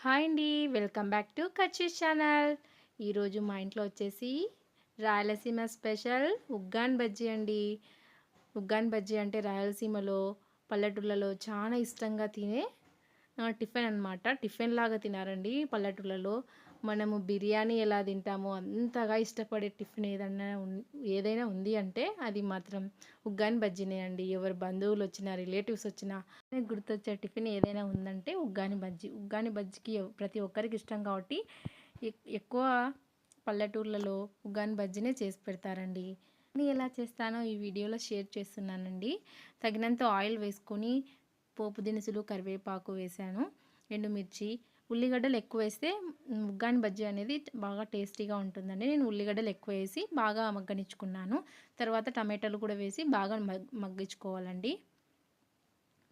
Hi అండి. Welcome back to కచ్చీస్ channel. ఈరోజు మా ఇంట్లో వచ్చేసి రాయలసీమ స్పెషల్ ఉగ్గాని బజ్జీ అండి. ఉగ్గాని బజ్జీ అంటే రాయలసీమలో పల్లెటూళ్ళలో చాలా ఇష్టంగా తినే టిఫిన్ అనమాట. టిఫిన్ లాగా తినారండి పల్లెటూళ్ళలో. మనము బిర్యానీ ఎలా తింటామో అంతగా ఇష్టపడే టిఫిన్ ఏదైనా ఉంది అంటే అది మాత్రం ఉగ్గాని బజ్జీనే అండి. ఎవరు బంధువులు వచ్చినా రిలేటివ్స్ వచ్చినా గుర్తొచ్చే టిఫిన్ ఏదైనా ఉందంటే ఉగ్గాని బజ్జీ. ఉగ్గాని బజ్జీకి ప్రతి ఒక్కరికి ఇష్టం కాబట్టి ఎక్కువ పల్లెటూర్లలో ఉగ్గాని బజ్జీనే చేసి పెడతారండి. నేను ఎలా చేస్తానో ఈ వీడియోలో షేర్ చేస్తున్నానండి. తగినంత ఆయిల్ వేసుకొని పోపు దినుసులు కరివేపాకు వేసాను, ఎండుమిర్చి, ఉల్లిగడ్డలు ఎక్కువ వేస్తే ఉగ్గాని బజ్జీ అనేది బాగా టేస్టీగా ఉంటుందండి. నేను ఉల్లిగడ్డలు ఎక్కువ వేసి బాగా మగ్గనిచ్చుకున్నాను. తర్వాత టమాటాలు కూడా వేసి బాగా మగ్గించుకోవాలండి.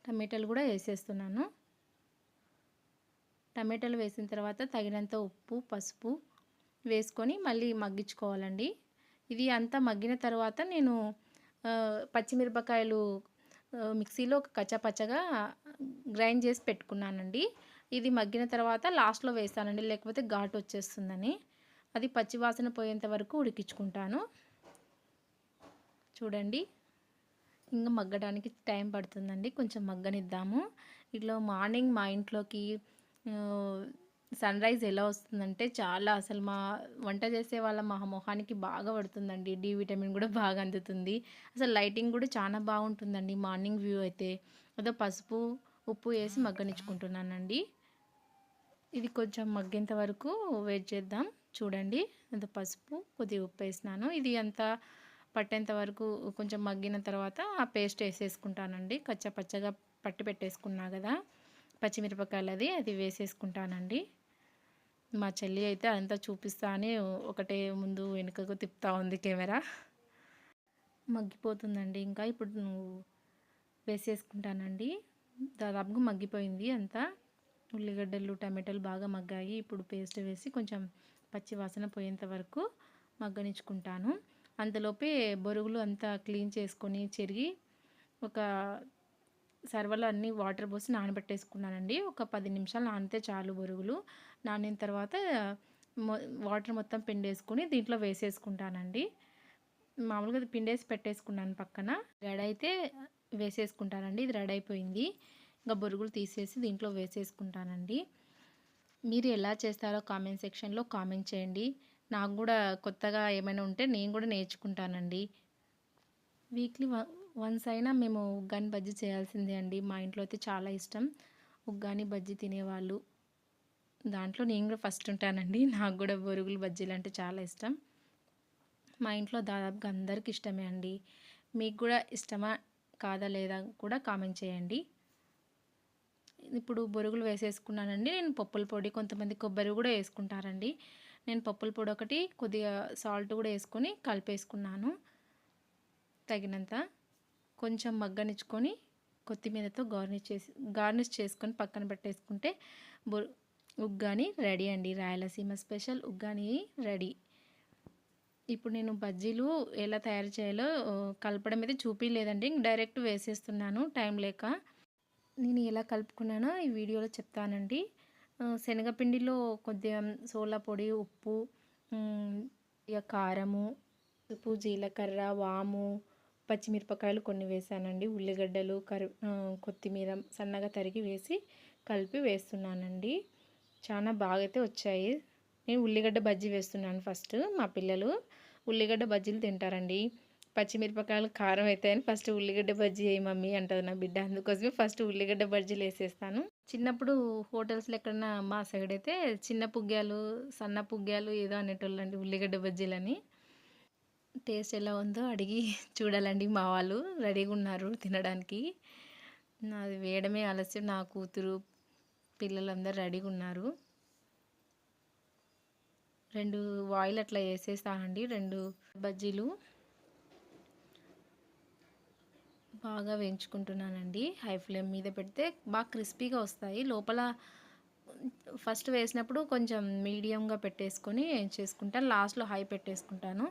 టమాటాలు కూడా వేసేస్తున్నాను. టమాటాలు వేసిన తర్వాత తగినంత ఉప్పు, పసుపు వేసుకొని మళ్ళీ మగ్గించుకోవాలండి. ఇది అంతా మగ్గిన తర్వాత నేను పచ్చిమిరపకాయలు మిక్సీలో కచ్చాపచ్చగా గ్రైండ్ చేసి పెట్టుకున్నానండి. ఇది మగ్గిన తర్వాత లాస్ట్లో వేస్తానండి, లేకపోతే ఘాటు వచ్చేస్తుందని. అది పచ్చివాసన పోయేంత వరకు ఉడికించుకుంటాను. చూడండి, ఇంకా మగ్గడానికి టైం పడుతుందండి, కొంచెం మగ్గనిద్దాము. ఇట్లా మార్నింగ్ మా ఇంట్లోకి సన్ రైజ్ ఎలా వస్తుందంటే చాలా అసలు మా వంట చేసే వాళ్ళ మా మొహానికి బాగా పడుతుందండి. డి విటమిన్ కూడా బాగా అందుతుంది. అసలు లైటింగ్ కూడా చాలా బాగుంటుందండి మార్నింగ్ వ్యూ అయితే. అదో పసుపు ఉప్పు వేసి మగ్గనిచ్చుకుంటున్నానండి. ఇది కొంచెం మగ్గేంత వరకు వెయిట్ చేద్దాం. చూడండి, అంత పసుపు కొద్దిగా ఉప్పు వేసినాను. ఇది అంతా పట్టేంత వరకు కొంచెం మగ్గిన తర్వాత ఆ పేస్ట్ వేసేసుకుంటానండి. కచ్చపచ్చగా పట్టి పెట్టేసుకున్నా కదా పచ్చిమిరపకాయలు, అది వేసేసుకుంటానండి. మా చెల్లి అయితే అదంతా చూపిస్తా అని ఒకటే ముందు వెనుకకు తిప్పుతూ ఉంది కెమెరా. మగ్గిపోతుందండి. ఇంకా ఇప్పుడు వేసేసుకుంటానండి. దాదాపుగా మగ్గిపోయింది అంతా. ఉల్లిగడ్డలు టమాటాలు బాగా మగ్గాయి. ఇప్పుడు పేస్ట్ వేసి కొంచెం పచ్చి వాసన పోయేంత వరకు మగ్గనిచ్చుకుంటాను. అంతలోపే బొరుగులు అంతా క్లీన్ చేసుకొని చెరిగి ఒక సర్వలో అన్నీ వాటర్ పోసి నానబెట్టేసుకున్నానండి. ఒక 10 నిమిషాలు నానితే చాలు బొరుగులు. నానిన తర్వాత వాటర్ మొత్తం పిండేసుకొని దీంట్లో వేసేసుకుంటానండి. మామూలుగా అది పిండేసి పెట్టేసుకున్నాను పక్కన. రెడీ అయితే వేసేసుకుంటానండి. ఇది రెడీ అయిపోయింది. ఇంకా బొరుగులు తీసేసి దీంట్లో వేసేసుకుంటానండి. మీరు ఎలా చేస్తారో కామెంట్ సెక్షన్లో కామెంట్ చేయండి. నాకు కూడా కొత్తగా ఏమైనా ఉంటే నేను కూడా నేర్చుకుంటానండి. వీక్లీ వన్స్ అయినా మేము ఉగ్గాని బజ్జీ చేయాల్సిందే అండి. మా ఇంట్లో అయితే చాలా ఇష్టం ఉగ్గాని బజ్జీ తినేవాళ్ళు. దాంట్లో నేను కూడా ఫస్ట్ ఉంటానండి. నాకు కూడా బొరుగులు బజ్జీలు అంటే చాలా ఇష్టం. మా ఇంట్లో దాదాపుగా అందరికి ఇష్టమే అండి. మీకు కూడా ఇష్టమా కాదా లేదా కూడా కామెంట్ చేయండి. ఇప్పుడు బొరుగులు వేసేసుకున్నానండి. నేను పప్పుల పొడి, కొంతమంది కొబ్బరి కూడా వేసుకుంటారండి. నేను పప్పుల పొడి ఒకటి, కొద్దిగా సాల్ట్ కూడా వేసుకొని కలిపేసుకున్నాను. తగినంత కొంచెం మగ్గనిచ్చుకొని కొత్తిమీరతో గార్నిష్ చేసుకొని పక్కన పెట్టేసుకుంటే ఉగ్గాని రెడీ అండి. Rayalaseema special uggani ready. ఇప్పుడు నేను బజ్జీలు ఎలా తయారు చేయాలో కలపడం అయితే చూపించలేదండి. డైరెక్ట్ వేసేస్తున్నాను టైం లేక. నేను ఎలా కలుపుకున్నానో ఈ వీడియోలో చెప్తానండి. శనగపిండిలో కొద్దిగా సోలా పొడి, ఉప్పు, ఇక కారము, ఉప్పు, జీలకర్ర, వాము, పచ్చిమిరపకాయలు కొన్ని వేసానండి. ఉల్లిగడ్డలు, కొత్తిమీర సన్నగా తరిగి వేసి కలిపి వేస్తున్నానండి. చాలా బాగా అయితే వచ్చాయి. నేను ఉల్లిగడ్డ బజ్జీ వేస్తున్నాను ఫస్ట్. మా పిల్లలు ఉల్లిగడ్డ బజ్జీలు తింటారండి. పచ్చిమిరపకాయలు కారం అవుతాయని ఫస్ట్ ఉల్లిగడ్డ బజ్జీ వేయి మమ్మీ అంటుంది నా బిడ్డ. అందుకోసమే ఫస్ట్ ఉల్లిగడ్డ బజ్జీలు వేసేస్తాను. చిన్నప్పుడు హోటల్స్లో ఎక్కడన్నా మా సైడ్ అయితే చిన్న పుగ్గాలు, సన్న పుగ్గాలు ఏదో అనేటోళ్ళండి ఉల్లిగడ్డ బజ్జీలని. టేస్ట్ ఎలా ఉందో అడిగి చూడాలండి. మా వాళ్ళు రెడీగా ఉన్నారు తినడానికి. నాది వేయడమే ఆలస్యం. నా కూతురు పిల్లలందరూ రెడీగా ఉన్నారు. 2 ఆయిల్ అట్లా వేసేస్తానండి. 2 బజ్జీలు బాగా వేయించుకుంటున్నానండి. హై ఫ్లేమ్ మీద పెడితే బాగా క్రిస్పీగా వస్తాయి. లోపల ఫస్ట్ వేసినప్పుడు కొంచెం మీడియంగా పెట్టేసుకొని చేసుకుంటాను. లాస్ట్లో హై పెట్టేసుకుంటాను.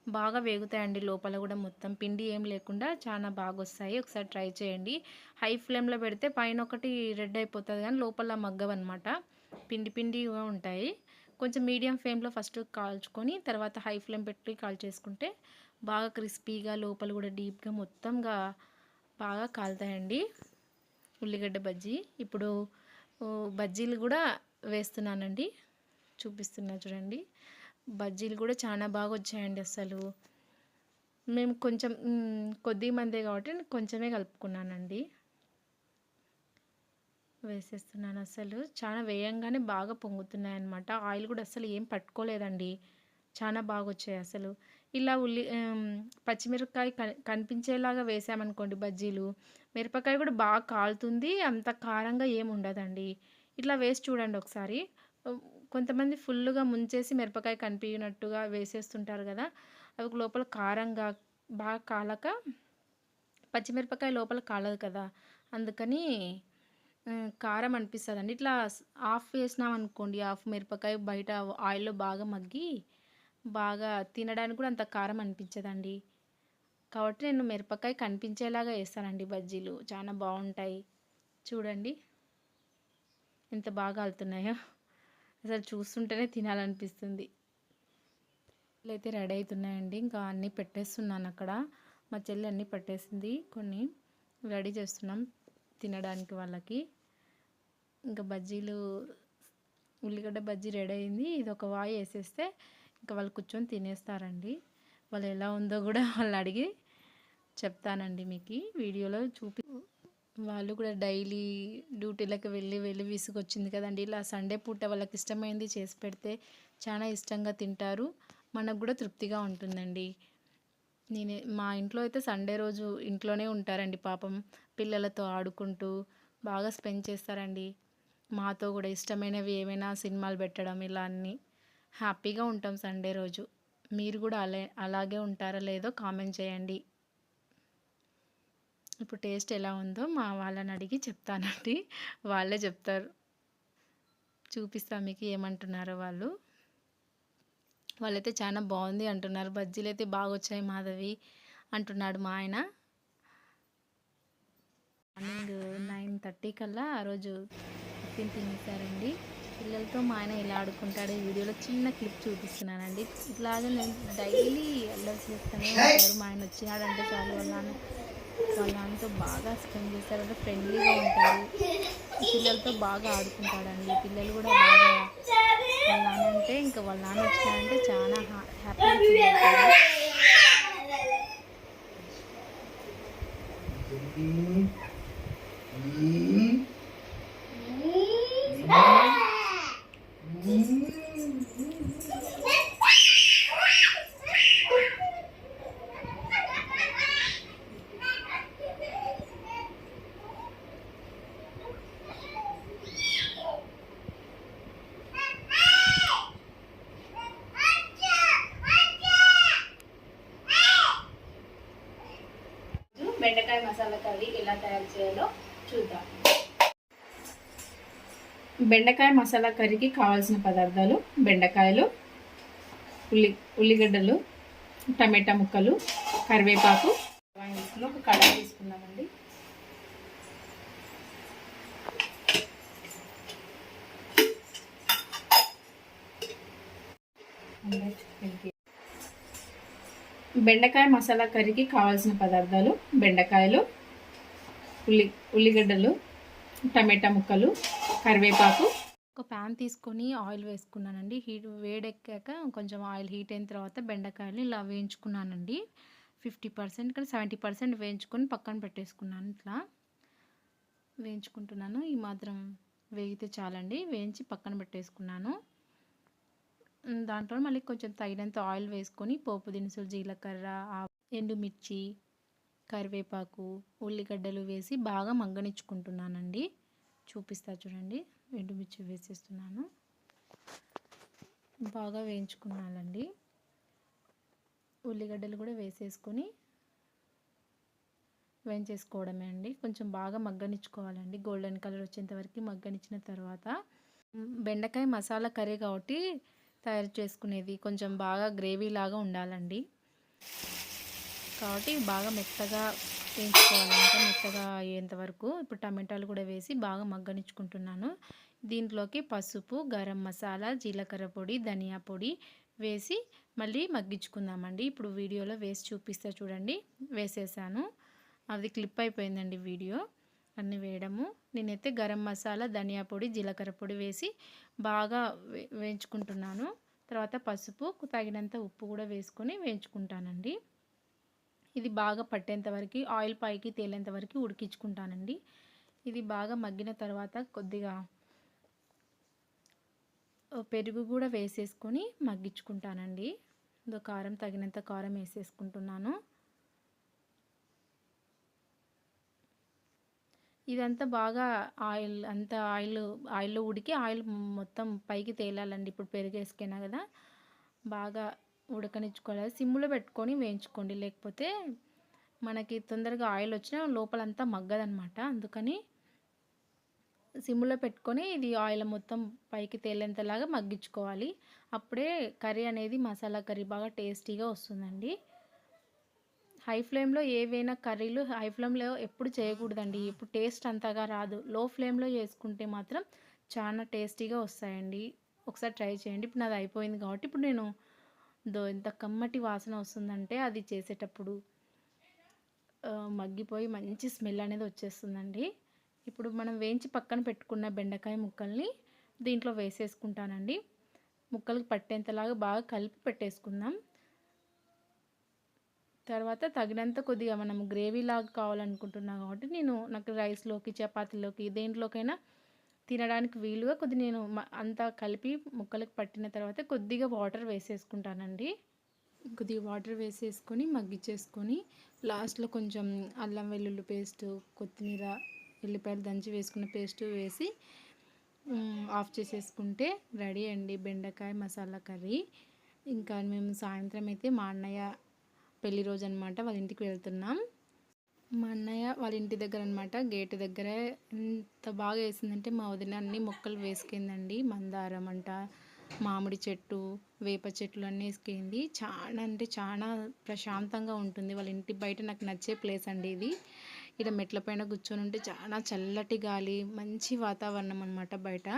బాగా వేగుతాయండి. లోపల కూడా మొత్తం పిండి ఏం లేకుండా చాలా బాగా వస్తాయి. ఒకసారి ట్రై చేయండి. హై ఫ్లేమ్లో పెడితే పైన ఒకటి రెడ్ అయిపోతుంది కానీ లోపల మగ్గవన్నమాట. పిండి పిండిగా ఉంటాయి. కొంచెం మీడియం ఫ్లేమ్లో ఫస్ట్ కాల్చుకొని తర్వాత హై ఫ్లేమ్ పెట్టి కాల్చేసుకుంటే బాగా క్రిస్పీగా లోపల కూడా డీప్గా మొత్తంగా బాగా కాలుతాయండి ఉల్లిగడ్డ బజ్జీ. ఇప్పుడు బజ్జీలు కూడా వేస్తున్నానండి, చూపిస్తున్నా చూడండి. బజ్జీలు కూడా చాలా బాగా వచ్చాయండి. అసలు మేము కొంచెం కొద్ది మందే కాబట్టి నేను కొంచెమే కలుపుకున్నానండి. వేసేస్తున్నాను. అసలు చాలా వేయంగానే బాగా పొంగుతున్నాయి అన్నమాట. ఆయిల్ కూడా అసలు ఏం పట్టుకోలేదండి, చాలా బాగా వచ్చాయి అసలు. ఇలా పచ్చిమిరపకాయ కనిపించేలాగా వేసామనుకోండి బజ్జీలు, మిరపకాయ కూడా బాగా కాలుతుంది, అంత కారంగా ఏమి ఉండదండి. ఇట్లా వేసి చూడండి ఒకసారి. కొంతమంది ఫుల్గా ముంచేసి మిరపకాయ కనిపించినట్టుగా వేసేస్తుంటారు కదా, అవి లోపల కారంగా బాగా కాలక పచ్చిమిరపకాయ లోపల కాలదు కదా, అందుకని కారం అనిపిస్తుందండి. ఇట్లా హాఫ్ వేసినాం అనుకోండి, హాఫ్ మిరపకాయ బయట ఆయిల్లో బాగా మగ్గి బాగా తినడానికి కూడా అంత కారం అనిపించదండి. కాబట్టి నేను మిరపకాయ కనిపించేలాగా వేస్తానండి బజ్జీలు, చాలా బాగుంటాయి. చూడండి ఎంత బాగా వెళ్తున్నాయో, అసలు చూస్తుంటేనే తినాలనిపిస్తుంది. అయితే రెడీ అవుతున్నాయండి, ఇంకా అన్నీ పెట్టేస్తున్నాను అక్కడ. మా చెల్లి అన్నీ పెట్టేసింది, కొన్ని రెడీ చేస్తున్నాం తినడానికి వాళ్ళకి. ఇంకా బజ్జీలు ఉల్లిగడ్డ బజ్జీ రెడీ అయింది. ఇది ఒక వాయి వేసేస్తే ఇంకా వాళ్ళు కూర్చొని తినేస్తారండి. వాళ్ళు ఎలా ఉందో కూడా వాళ్ళు అడిగి చెప్తానండి మీకు వీడియోలో వాళ్ళు కూడా డైలీ డ్యూటీలకు వెళ్ళి వెళ్ళి విసుగొచ్చింది కదండి, ఇలా సండే పూట వాళ్ళకి ఇష్టమైంది చేసి పెడితే చాలా ఇష్టంగా తింటారు, మనకు కూడా తృప్తిగా ఉంటుందండి. మా ఇంట్లో అయితే సండే రోజు ఇంట్లోనే ఉంటారండి పాపం, పిల్లలతో ఆడుకుంటూ బాగా స్పెండ్ చేస్తారండి. మాతో కూడా ఇష్టమైనవి ఏమైనా సినిమాలు పెట్టడం, ఇలా అన్నీ హ్యాపీగా ఉంటాం సండే రోజు. మీరు కూడా అలాగే ఉంటారో లేదో కామెంట్ చేయండి. ఇప్పుడు టేస్ట్ ఎలా ఉందో మా వాళ్ళని అడిగి చెప్తానండి, వాళ్ళే చెప్తారు. చూపిస్తాను మీకు ఏమంటున్నారో వాళ్ళైతే చాలా బాగుంది అంటున్నారు. బజ్జీలు అయితే బాగా వచ్చాయి మాధవి అంటున్నాడు మా ఆయన. మార్నింగ్ 9:30 కల్లా ఆ రోజు టిఫిన్ తినేసారండి. పిల్లలతో మా ఆయన ఇలా ఆడుకుంటాడు, ఈ వీడియోలో చిన్న క్లిప్ చూపిస్తున్నానండి. ఇట్లాగే నేను డైలీ అల్లరి చేస్తూనే ఉంటారు. మా ఆయన వచ్చినాడంటే చాలు వాళ్ళ నాన్నతో బాగా స్పెండ్ చేస్తారంటే ఫ్రెండ్లీగా ఉంటారు, పిల్లలతో బాగా ఆడుకుంటాడండి. పిల్లలు కూడా బాగా వాళ్ళ నాన్న అంటే ఇంకా వాళ్ళ నాన్న వచ్చినాడంటే చాలా హ్యాపీగా ఫీల్ అవుతారు. బెండకాయ మసాలా కర్రీ ఎలా తయారు చేయాలో చూద్దాం. బెండకాయ మసాలా కర్రీకి కావాల్సిన పదార్థాలు: బెండకాయలు, ఉల్లిగడ్డలు, టమాటా ముక్కలు, కరివేపాకు. ఒక కడాయి తీసుకున్నామండి. బెండకాయ మసాలా కర్రీకి కావాల్సిన పదార్థాలు: బెండకాయలు, ఉల్లిగడ్డలు, టమాటా ముక్కలు, కరివేపాకు. ఒక ప్యాన్ తీసుకొని ఆయిల్ వేసుకున్నానండి. వేడెక్కాక కొంచెం ఆయిల్ హీట్ అయిన తర్వాత బెండకాయలు ఇలా వేయించుకున్నానండి. 50% కానీ 70% వేయించుకొని పక్కన పెట్టేసుకున్నాను. ఇట్లా వేయించుకుంటున్నాను, ఈ మాత్రం వేగితే చాలండి. వేయించి పక్కన పెట్టేసుకున్నాను. దాంట్లో మళ్ళీ కొంచెం తగినంత ఆయిల్ వేసుకొని పోపు దినుసులు, జీలకర్ర, ఎండుమిర్చి, కరివేపాకు, ఉల్లిగడ్డలు వేసి బాగా మగ్గనిచ్చుకుంటున్నానండి. చూపిస్తా చూడండి. ఎండుమిర్చి వేసేస్తున్నాను, బాగా వేయించుకున్నానండి. ఉల్లిగడ్డలు కూడా వేసేసుకొని వేయించేసుకోవడమే అండి. కొంచెం బాగా మగ్గనిచ్చుకోవాలండి, గోల్డెన్ కలర్ వచ్చేంత వరకు మగ్గనిచ్చిన తర్వాత. బెండకాయ మసాలా కర్రీ కాబట్టి తయారు చేసుకునేది కొంచెం బాగా గ్రేవీ లాగా ఉండాలండి, కాబట్టి బాగా మెత్తగా వేయించుకోవాలంటే మెత్తగా అయ్యేంత వరకు. ఇప్పుడు టమాటాలు కూడా వేసి బాగా మగ్గనిచ్చుకుంటున్నాను. దీంట్లోకి పసుపు, గరం మసాలా, జీలకర్ర పొడి, ధనియా పొడి వేసి మళ్ళీ మగ్గించుకుందామండి. ఇప్పుడు వీడియోలో వేసి చూపిస్తా చూడండి. వేసేసాను. అది క్లిప్ అయిపోయిందండి వీడియో అన్నీ వేయడము. నేనైతే గరం మసాలా, ధనియా పొడి, జీలకర్ర పొడి వేసి బాగా వేయించుకుంటున్నాను. తర్వాత పసుపు, తగినంత ఉప్పు కూడా వేసుకొని వేయించుకుంటానండి. ఇది బాగా పట్టేంత వరకు, ఆయిల్ పైకి తేలేంత వరకు ఉడికించుకుంటానండి. ఇది బాగా మగ్గిన తర్వాత కొద్దిగా పెరుగు కూడా వేసేసుకొని మగ్గించుకుంటానండి. కారం తగినంత కారం వేసేసుకుంటున్నాను. ఇదంతా బాగా ఆయిల్లో ఉడికి ఆయిల్ మొత్తం పైకి తేలాలండి. ఇప్పుడు పెరుగు వేసుకున్నా కదా, బాగా ఉడకనిచ్చుకోవాలి. సిమ్లో పెట్టుకొని వేయించుకోండి, లేకపోతే మనకి తొందరగా ఆయిల్ వచ్చినా లోపలంతా మగ్గదనమాట. అందుకని సిమ్లో పెట్టుకొని ఇది ఆయిల్ మొత్తం పైకి తేలేంతలాగా మగ్గించుకోవాలి. అప్పుడే కర్రీ అనేది మసాలా కర్రీ బాగా టేస్టీగా వస్తుందండి. హై ఫ్లేమ్లో ఏవైనా కర్రీలు హై ఫ్లేమ్లో ఎప్పుడు చేయకూడదండి. ఇప్పుడు టేస్ట్ అంతగా రాదు. లో ఫ్లేమ్లో చేసుకుంటే మాత్రం చాలా టేస్టీగా వస్తాయండి. ఒకసారి ట్రై చేయండి. ఇప్పుడు నాది అయిపోయింది కాబట్టి ఇప్పుడు నేను ఎంత కమ్మటి వాసన వస్తుందంటే అది చేసేటప్పుడు మగ్గిపోయి మంచి స్మెల్ అనేది వచ్చేస్తుందండి. ఇప్పుడు మనం వేయించి పక్కన పెట్టుకున్న బెండకాయ ముక్కల్ని దీంట్లో వేసేసుకుంటానండి. ముక్కలకు పట్టేంతలాగా బాగా కలిపి పెట్టేసుకుందాం. తర్వాత తగినంత కొద్దిగా మనం గ్రేవీ లాగా కావాలనుకుంటున్నాం కాబట్టి నాకు రైస్లోకి, చపాతీలోకి దేంట్లోకైనా తినడానికి వీలుగా నేను అంతా కలిపి ముక్కలకు పట్టిన తర్వాత కొద్దిగా వాటర్ వేసేసుకుంటానండి. కొద్దిగా వాటర్ వేసేసుకొని మగ్గిచ్చేసుకొని లాస్ట్లో కొంచెం అల్లం వెల్లుల్లి పేస్టు, కొత్తిమీర, ఎల్లిపాయలు దంచి వేసుకున్న పేస్టు వేసి ఆఫ్ చేసేసుకుంటే రెడీ అండి బెండకాయ మసాలా కర్రీ. ఇంకా మేము సాయంత్రం అయితే మా అన్నయ్య పెళ్లి రోజు అనమాట, వాళ్ళ ఇంటికి వెళ్తున్నాం. మా అన్నయ్య వాళ్ళ ఇంటి దగ్గర అనమాట, గేటు దగ్గర ఎంత బాగా వేసిందంటే మా వదిన అన్ని మొక్కలు వేసుకుందండి. మందారం అంట, మామిడి చెట్టు, వేప చెట్లు అన్నీ వేసుకుంది. చాలా అంటే చాలా ప్రశాంతంగా ఉంటుంది. వాళ్ళ ఇంటి బయట నాకు నచ్చే ప్లేస్ అండి ఇది. ఇక్కడ మెట్ల పైన కూర్చొని ఉంటే చాలా చల్లటి గాలి, మంచి వాతావరణం అనమాట బయట.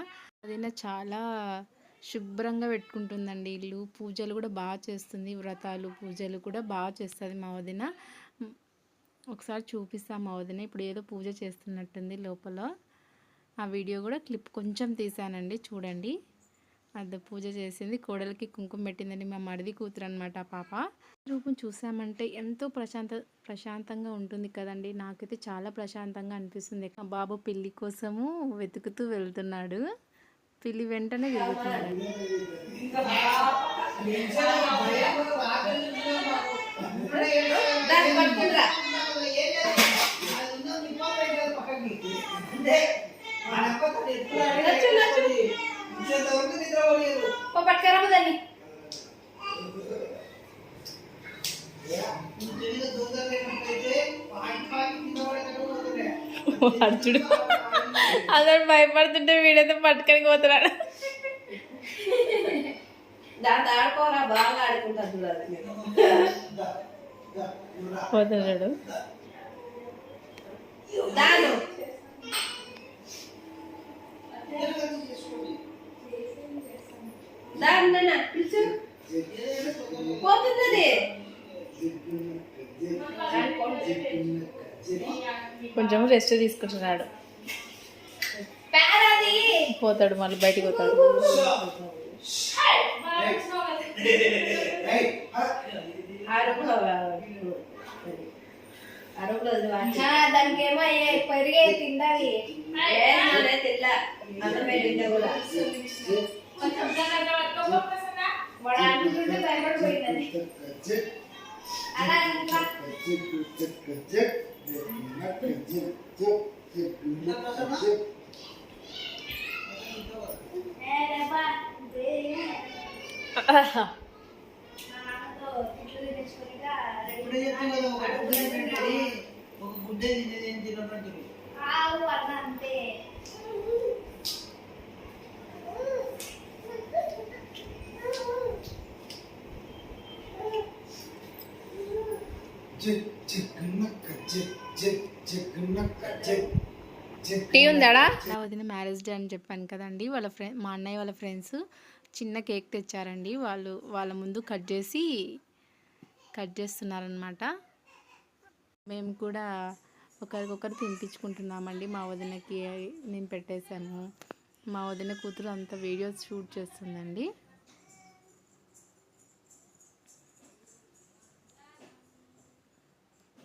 వదిన చాలా శుభ్రంగా పెట్టుకుంటుందండి ఇల్లు. పూజలు కూడా బాగా చేస్తుంది. వ్రతాలు, పూజలు కూడా బాగా చేస్తుంది మా వదిన. ఒకసారి చూపిస్తాం మా వదిన. ఇప్పుడు ఏదో పూజ చేస్తున్నట్టుంది లోపల. ఆ వీడియో కూడా క్లిప్ కొంచెం తీసానండి, చూడండి. అది పూజ చేసింది, కోడలికి కుంకుమ పెట్టిందండి. మా మరిది కూతురు అనమాట ఆ పాప. రూపం చూసామంటే ఎంతో ప్రశాంతంగా ఉంటుంది కదండి. నాకైతే చాలా ప్రశాంతంగా అనిపిస్తుంది. మా బాబు పిల్లి కోసము వెతుకుతూ వెళ్తున్నాడు. పిల్లి వెంటనే తిరుగుతున్నాడండి. అర్జుడు అందరు భయపడుతుంటే వీడైతే పట్టుకొని పోతున్నాడు. పోతున్నాడు. కొంచెం రెస్ట్ తీసుకుంటున్నాడు. పోతాడు, మళ్ళీ బయటికి పోతాడు. దానికి ఏమో పెరిగే తిండాలి. భయపడిపోయిందని అలా అంతే. టీ ఉందాడా? నా వదిన మ్యారేజ్ డే అని చెప్పాను కదండి, వాళ్ళ ఫ్రెండ్ మా అన్నయ్య వాళ్ళ ఫ్రెండ్స్ చిన్న కేక్ తెచ్చారండి. వాళ్ళ ముందు కట్ చేస్తున్నారనమాట. మేము కూడా ఒకరికొకరు తినిపించుకుంటున్నామండి. మా వదినకి నేను పెట్టేశాను. మా వదిన కూతురు అంతా వీడియోస్ షూట్ చేస్తుందండి.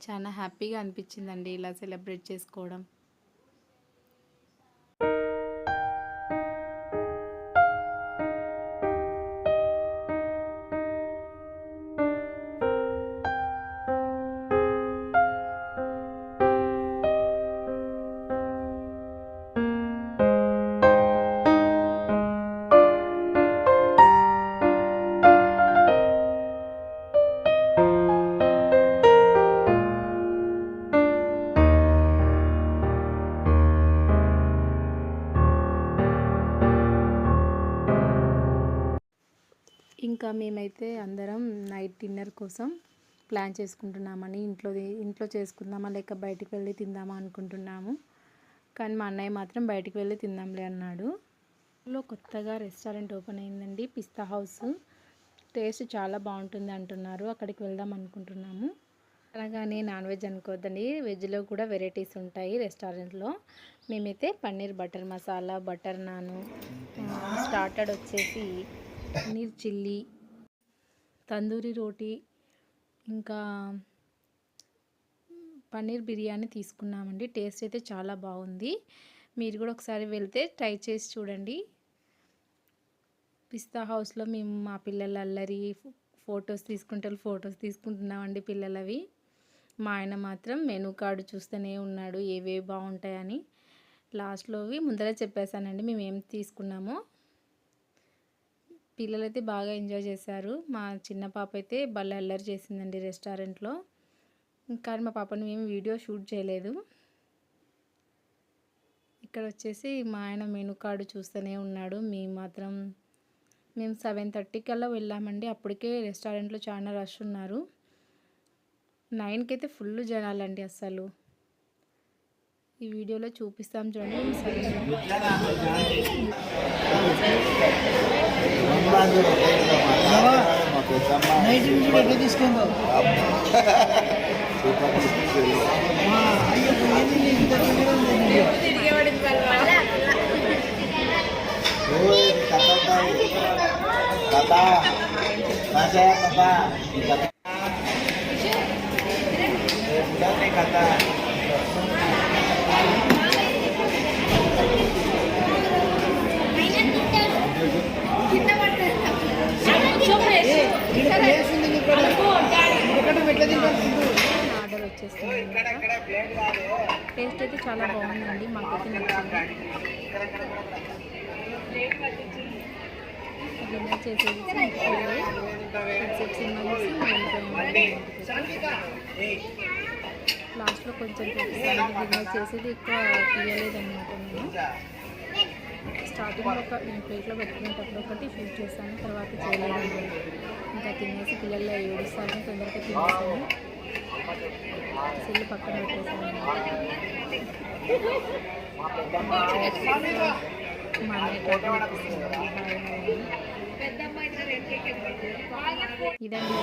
చాలా హ్యాపీగా అనిపించిందండి ఇలా సెలబ్రేట్ చేసుకోవడం. ఇంకా మేమైతే అందరం నైట్ డిన్నర్ కోసం ప్లాన్ చేసుకుంటున్నామని, ఇంట్లో చేసుకుందామా లేక బయటికి వెళ్ళి తిందామా అనుకుంటున్నాము. కానీ మా అన్నయ్య మాత్రం బయటికి వెళ్ళి తిందాంలే అన్నాడు. కొత్తగా రెస్టారెంట్ ఓపెన్ అయిందండి, పిస్తా హౌస్. టేస్ట్ చాలా బాగుంటుంది అంటున్నారు. అక్కడికి వెళ్దాం అనుకుంటున్నాము. అనగానే నాన్ వెజ్ అనుకోవద్దండి, వెజ్లో కూడా వెరైటీస్ ఉంటాయి రెస్టారెంట్లో. మేమైతే పన్నీర్ బటర్ మసాలా, బటర్ నాను, స్టార్టర్డ్ వచ్చేసి పన్నీర్ చిల్లీ, తందూరి రోటీ, ఇంకా పన్నీర్ బిర్యానీ తీసుకున్నామండి. టేస్ట్ అయితే చాలా బాగుంది. మీరు కూడా ఒకసారి వెళ్తే ట్రై చేసి చూడండి. పిస్తా హౌస్లో మేము మా పిల్లల అల్లరి ఫొటోస్ తీసుకుంటున్నామండి పిల్లలవి. మా ఆయన మాత్రం మెనూ కార్డు చూస్తూనే ఉన్నాడు ఏవేవి బాగుంటాయని. లాస్ట్లోవి ముందరే చెప్పేశానండి మేము ఏం తీసుకున్నామో. పిల్లలైతే బాగా ఎంజాయ్ చేశారు. మా చిన్న పాప అయితే భలే అల్లరి చేసిందండి రెస్టారెంట్లో. కానీ మా పాపను మేము వీడియో షూట్ చేయలేదు. ఇక్కడ వచ్చేసి మా ఆయన మెనూ కార్డు చూస్తూనే ఉన్నాడు. మేము 7:30 కల్లా వెళ్ళామండి. అప్పటికే రెస్టారెంట్లో చాలా రష్ ఉన్నారు. 9కి అయితే ఫుల్ జనాలండి అస్సలు. ఈ వీడియోలో చూపిస్తాం చూడండి. ఆర్డర్ వచ్చేస్తుంది. టేస్ట్ అయితే చాలా బాగుందండి, మాకైతే నచ్చింది. డిన్నర్ చేసేసి సినిమా లాస్ట్లో కొంచెం డిన్నర్ చేసేది ఎక్కువ తీయలేదన్నమాట. నేను స్టార్టింగ్లో నేను ప్లేట్లో పెట్టుకునేటప్పుడు ఒకటి షూట్ చేశాను, తర్వాత చేయలేదు. ఇంకా తినేసి పిల్లల్లో ఏడుస్తాను, తొందరగా తినేసాను. సెల్లు పక్కన పెట్టేసాను. మా అన్నయ్య ఇదండి.